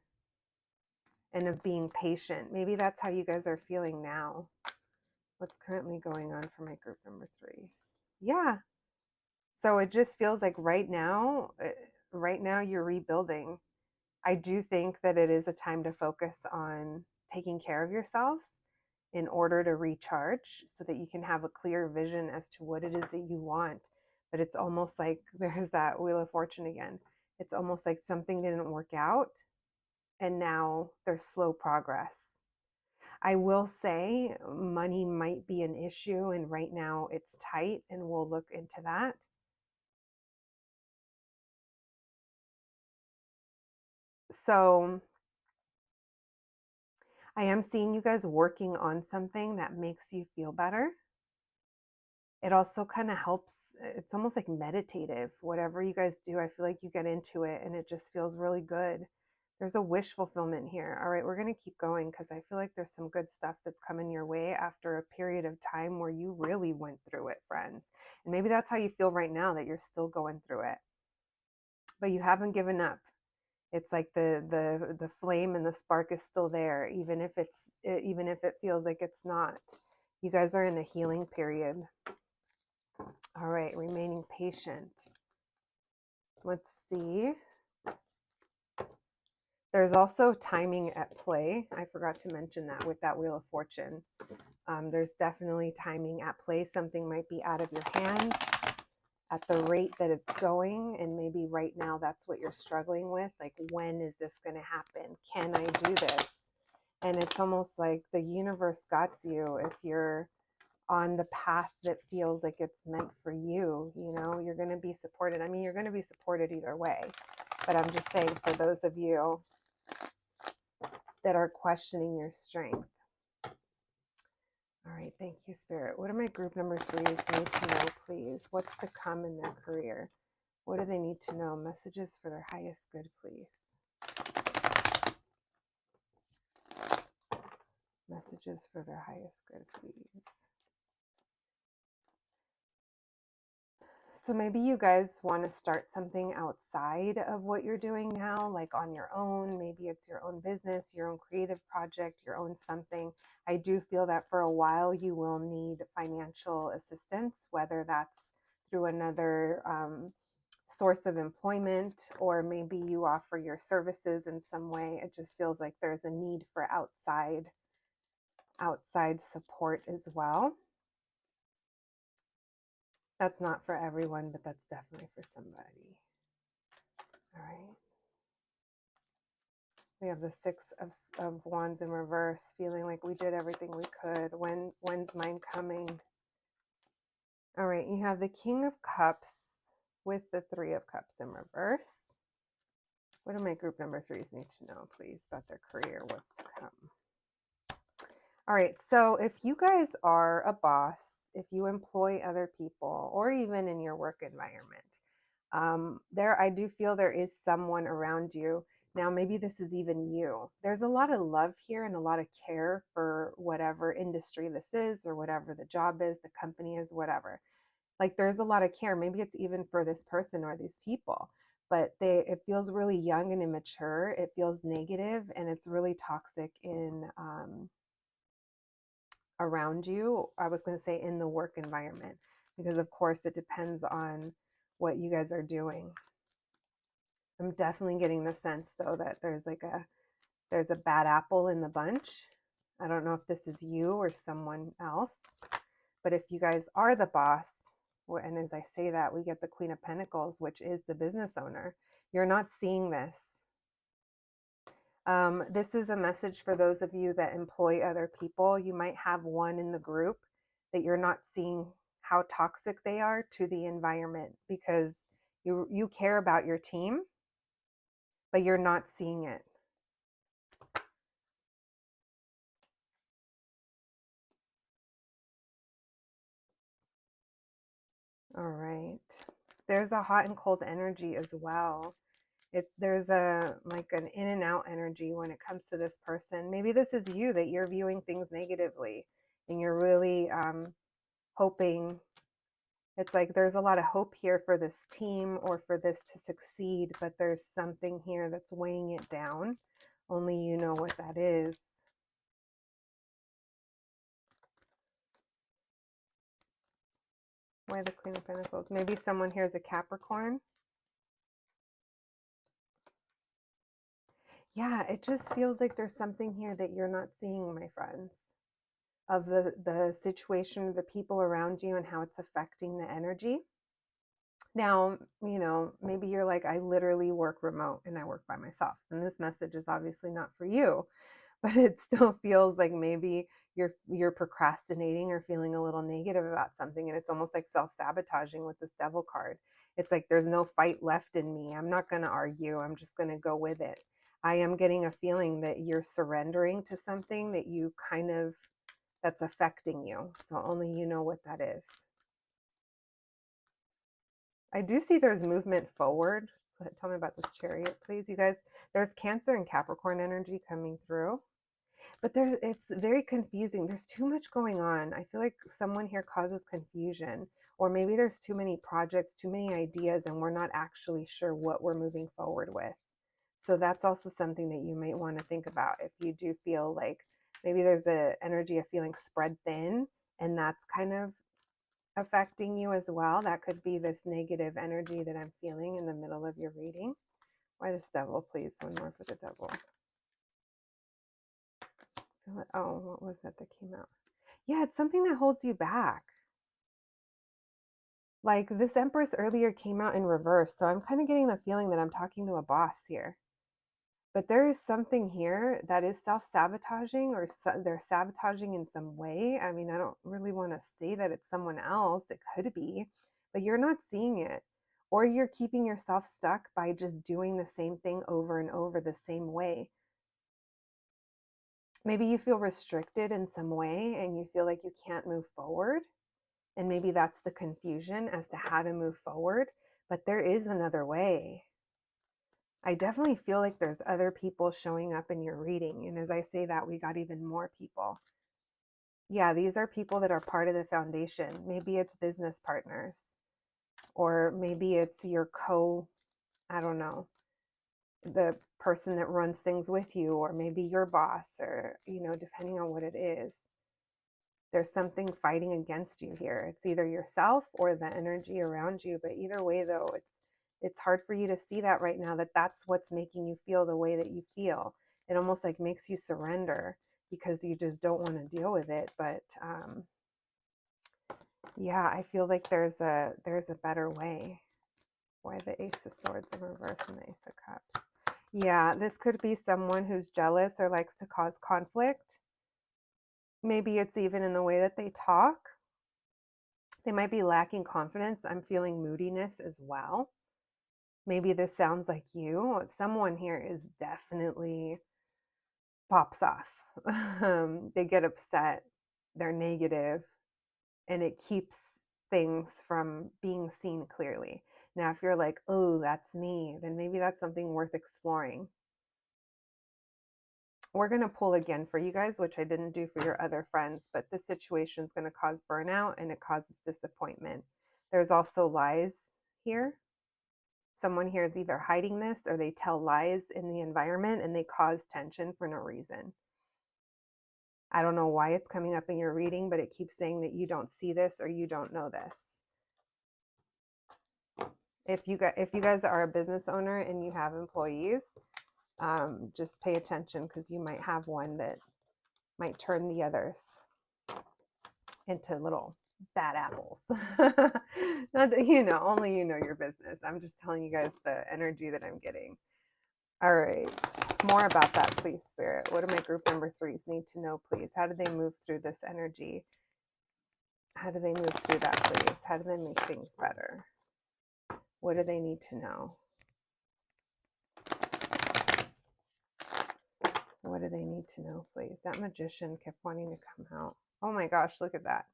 and of being patient. Maybe that's how you guys are feeling now. What's currently going on for my group number 3s? Yeah. So it just feels like right now you're rebuilding. I do think that it is a time to focus on taking care of yourselves in order to recharge so that you can have a clear vision as to what it is that you want. But it's almost like there's that Wheel of Fortune again. It's almost like something didn't work out and now there's slow progress. I will say money might be an issue, and right now it's tight, and we'll look into that. So I am seeing you guys working on something that makes you feel better. It also kind of helps. It's almost like meditative. Whatever you guys do, I feel like you get into it and it just feels really good. There's a wish fulfillment here. All right, we're going to keep going because I feel like there's some good stuff that's coming your way after a period of time where you really went through it, friends. And maybe that's how you feel right now, that you're still going through it. But you haven't given up. It's like the flame and the spark is still there, even if it feels like it's not. You guys are in a healing period. All right, remaining patient. Let's see. There's also timing at play. I forgot to mention that with that Wheel of Fortune. There's definitely timing at play. Something might be out of your hands at the rate that it's going, and maybe right now that's what you're struggling with. Like, when is this going to happen? Can I do this? And it's almost like the universe got you if you're on the path that feels like it's meant for you. You know, you're going to be supported. I mean, you're going to be supported either way. But I'm just saying, for those of you that are questioning your strength. All right, thank you, Spirit. What do my group number 3s need to know, please? What's to come in their career? What do they need to know? Messages for their highest good, please. Messages for their highest good, please. So maybe you guys want to start something outside of what you're doing now, like on your own. Maybe it's your own business, your own creative project, your own something. I do feel that for a while you will need financial assistance, whether that's through another source of employment, or maybe you offer your services in some way. It just feels like there's a need for outside support as well. That's not for everyone, but that's definitely for somebody. All right. We have the 6 of Wands in reverse, feeling like we did everything we could. When's mine coming? All right, you have the King of Cups with the 3 of Cups in reverse. What do my group number 3s need to know, please, about their career? What's to come? All right, so if you guys are a boss, if you employ other people, or even in your work environment, I do feel there is someone around you. Now, maybe this is even you. There's a lot of love here and a lot of care for whatever industry this is, or whatever the job is, the company is, whatever. Like, there's a lot of care. Maybe it's even for this person or these people, but it feels really young and immature. It feels negative, and it's really toxic in around you. I was going to say in the work environment, because of course it depends on what you guys are doing. I'm definitely getting the sense though that there's a bad apple in the bunch. I don't know if this is you or someone else, But if you guys are the boss, and as I say that, we get the Queen of Pentacles, which is the business owner, you're not seeing this. This is a message for those of you that employ other people. You might have one in the group that you're not seeing how toxic they are to the environment, because you care about your team, but you're not seeing it. All right. There's a hot and cold energy as well. There's a like an in and out energy when it comes to this person. Maybe this is you, that you're viewing things negatively and you're really hoping. It's like there's a lot of hope here for this team or for this to succeed, but there's something here that's weighing it down. Only you know what that is. Why the Queen of Pentacles? Maybe someone here is a Capricorn. Yeah, it just feels like there's something here that you're not seeing, my friends, of the situation, the people around you, and how it's affecting the energy. Now, maybe you're like, I literally work remote and I work by myself. And this message is obviously not for you, but it still feels like maybe you're procrastinating or feeling a little negative about something. And it's almost like self-sabotaging with this Devil card. It's like, there's no fight left in me. I'm not going to argue. I'm just going to go with it. I am getting a feeling that you're surrendering to something that you that's affecting you. So only you know what that is. I do see there's movement forward. Tell me about this Chariot, please. You guys, there's Cancer and Capricorn energy coming through. But it's very confusing. There's too much going on. I feel like someone here causes confusion, or maybe there's too many projects, too many ideas, and we're not actually sure what we're moving forward with. So that's also something that you might want to think about if you do feel like maybe there's an energy of feeling spread thin, and that's kind of affecting you as well. That could be this negative energy that I'm feeling in the middle of your reading. Why this Devil, please? One more for the Devil. Oh, what was that came out? Yeah, it's something that holds you back. Like this Empress earlier came out in reverse. So I'm kind of getting the feeling that I'm talking to a boss here. But there is something here that is self-sabotaging, or they're sabotaging in some way. I mean, I don't really want to say that it's someone else. It could be, but you're not seeing it. Or you're keeping yourself stuck by just doing the same thing over and over the same way. Maybe you feel restricted in some way and you feel like you can't move forward. And maybe that's the confusion as to how to move forward. But there is another way. I definitely feel like there's other people showing up in your reading. And as I say that, we got even more people. Yeah, these are people that are part of the foundation. Maybe it's business partners, or maybe it's your I don't know, the person that runs things with you, or maybe your boss, or, depending on what it is. There's something fighting against you here. It's either yourself or the energy around you. But either way, though, it's hard for you to see that right now, that that's what's making you feel the way that you feel. It almost like makes you surrender because you just don't want to deal with it. But yeah, I feel like there's a better way. Why the Ace of Swords in reverse and the Ace of Cups? Yeah, this could be someone who's jealous or likes to cause conflict. Maybe it's even in the way that they talk. They might be lacking confidence. I'm feeling moodiness as well. Maybe this sounds like you. Someone here is definitely pops off. They get upset. They're negative, and it keeps things from being seen clearly. Now, if you're like, oh, that's me, then maybe that's something worth exploring. We're going to pull again for you guys, which I didn't do for your other friends, but this situation is going to cause burnout and it causes disappointment. There's also lies here. Someone here is either hiding this or they tell lies in the environment and they cause tension for no reason. I don't know why it's coming up in your reading, but it keeps saying that you don't see this or you don't know this. If you guys are a business owner and you have employees, just pay attention, because you might have one that might turn the others into little bad apples. Not that, only you know your business. I'm just telling you guys the energy that I'm getting. All right. More about that, please, Spirit. What do my group number threes need to know, please? How do they move through this energy? How do they move through that, please? How do they make things better? What do they need to know? What do they need to know, please? That magician kept wanting to come out. Oh my gosh, look at that.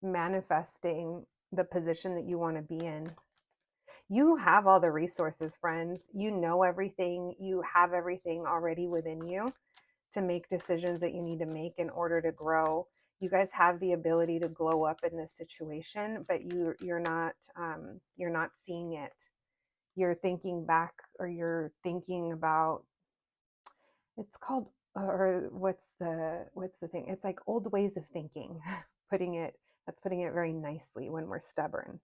Manifesting the position that you want to be in. You have all the resources, friends. You know everything. You have everything already within you to make decisions that you need to make in order to grow. You guys have the ability to glow up in this situation, but you're not seeing it. You're thinking back, or you're thinking about, it's called, or what's the thing? It's like old ways of thinking. Putting it very nicely when we're stubborn.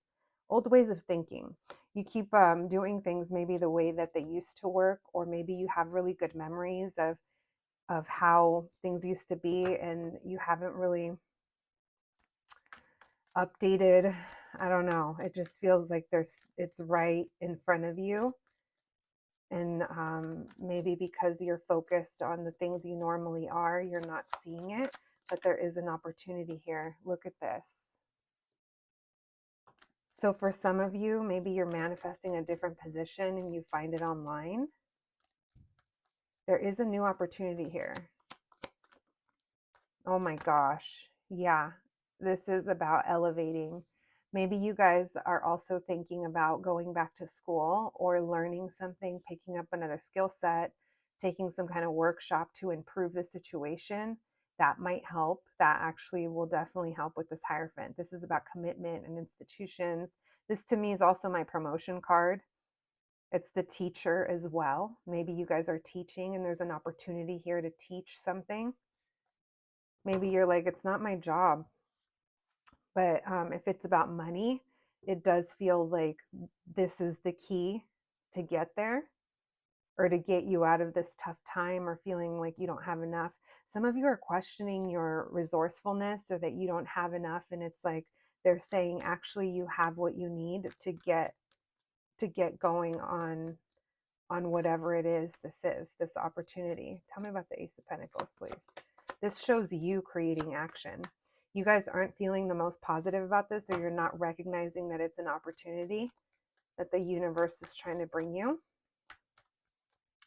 Old ways of thinking. You keep doing things maybe the way that they used to work, or maybe you have really good memories of how things used to be, and you haven't really updated. I don't know. It just feels like it's right in front of you. And maybe because you're focused on the things you normally are, you're not seeing it, but there is an opportunity here. Look at this. So for some of you, maybe you're manifesting a different position and you find it online. There is a new opportunity here. Oh my gosh. Yeah, this is about elevating. Maybe you guys are also thinking about going back to school or learning something, picking up another skill set, taking some kind of workshop to improve the situation. That might help. That actually will definitely help with this Hierophant. This is about commitment and institutions. This to me is also my promotion card. It's the teacher as well. Maybe you guys are teaching and there's an opportunity here to teach something. Maybe you're like, it's not my job. But if it's about money, it does feel like this is the key to get there, or to get you out of this tough time, or feeling like you don't have enough. Some of you are questioning your resourcefulness, or that you don't have enough. And it's like they're saying, actually, you have what you need to get going on whatever it is this opportunity. Tell me about the Ace of Pentacles, please. This shows you creating action. You guys aren't feeling the most positive about this, or you're not recognizing that it's an opportunity that the universe is trying to bring you.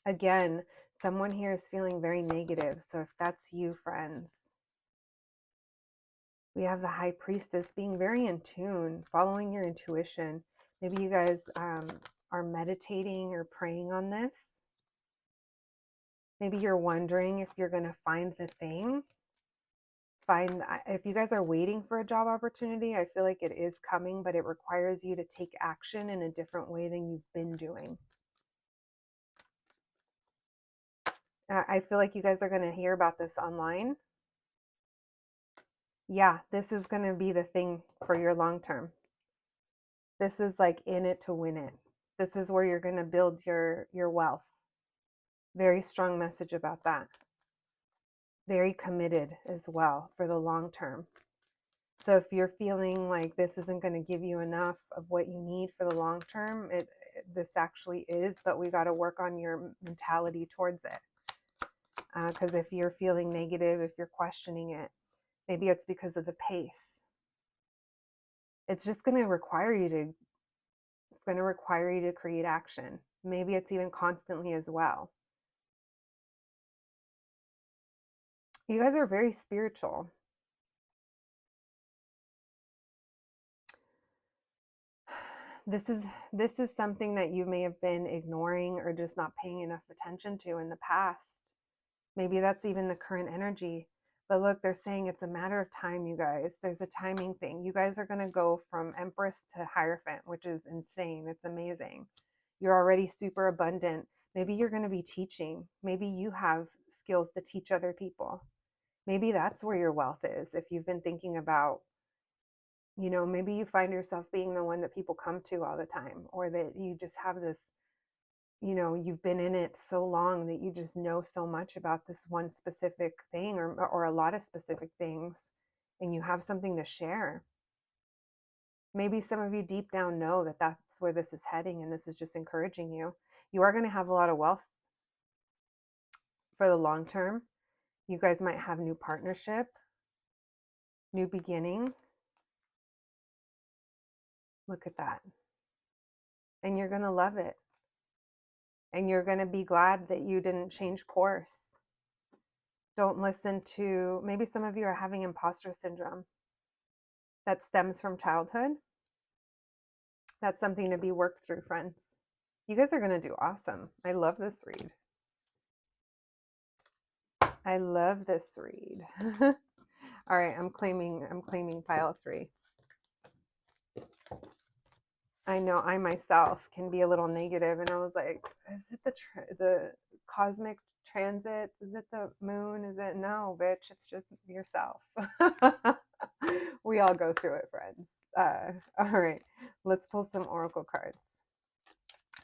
Again, someone here is feeling very negative. So if that's you, friends, we have the High Priestess being very in tune, following your intuition. Maybe you guys are meditating or praying on this. Maybe you're wondering if you're going to find the thing. If you guys are waiting for a job opportunity, I feel like it is coming, but it requires you to take action in a different way than you've been doing. I feel like you guys are going to hear about this online. Yeah, this is going to be the thing for your long term. This is like in it to win it. This is where you're going to build your wealth. Very strong message about that. Very committed as well for the long term. So if you're feeling like this isn't going to give you enough of what you need for the long term, this actually is, but we got to work on your mentality towards it. Because if you're feeling negative, if you're questioning it, maybe it's because of the pace. It's just going to require you to create action. Maybe it's even constantly as well. You guys are very spiritual. This is something that you may have been ignoring or just not paying enough attention to in the past. Maybe that's even the current energy. But look, they're saying it's a matter of time, you guys. There's a timing thing. You guys are going to go from Empress to Hierophant, which is insane. It's amazing. You're already super abundant. Maybe you're going to be teaching. Maybe you have skills to teach other people. Maybe that's where your wealth is. If you've been thinking about, maybe you find yourself being the one that people come to all the time, or that you just have this, you've been in it so long that you just know so much about this one specific thing, or a lot of specific things, and you have something to share. Maybe some of you deep down know that that's where this is heading, and this is just encouraging you. You are going to have a lot of wealth for the long term. You guys might have new partnership, new beginning. Look at that. And you're going to love it. And you're going to be glad that you didn't change course. Don't listen to, maybe some of you are having imposter syndrome that stems from childhood. That's something to be worked through, friends. You guys are going to do awesome. I love this read. I love this read. All right, I'm claiming pile 3. I know I myself can be a little negative, and I was like, is it the cosmic transits? Is it the moon? Is it? No, bitch, it's just yourself. We all go through it, friends. All right, let's pull some oracle cards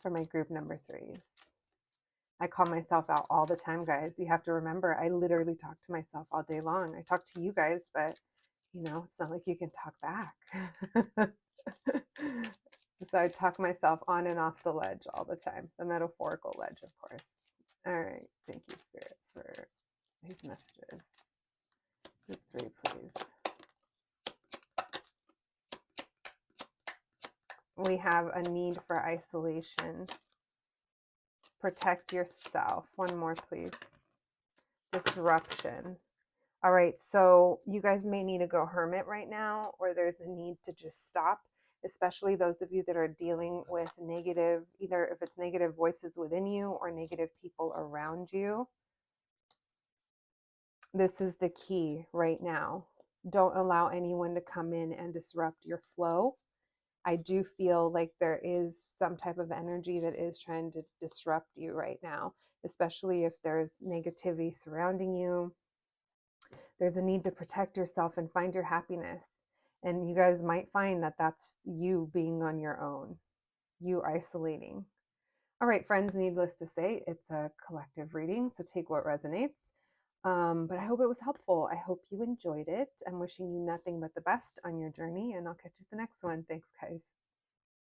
for my group number 3s. I call myself out all the time, guys. You have to remember, I literally talk to myself all day long. I talk to you guys, but you know, it's not like you can talk back. So I talk myself on and off the ledge all the time, the metaphorical ledge, of course. All right, thank you, Spirit, for these messages. Group 3, please. We have a need for isolation. Protect yourself. One more, please. Disruption. All right, so you guys may need to go hermit right now, or there's a need to just stop, especially those of you that are dealing with negative, either if it's negative voices within you or negative people around you. This is the key right now. Don't allow anyone to come in and disrupt your flow. I do feel like there is some type of energy that is trying to disrupt you right now, especially if there's negativity surrounding you. There's a need to protect yourself and find your happiness. And you guys might find that that's you being on your own, you isolating. All right, friends, needless to say, it's a collective reading, so take what resonates. But I hope it was helpful. I hope you enjoyed it. I'm wishing you nothing but the best on your journey, and I'll catch you at the next one. Thanks, guys.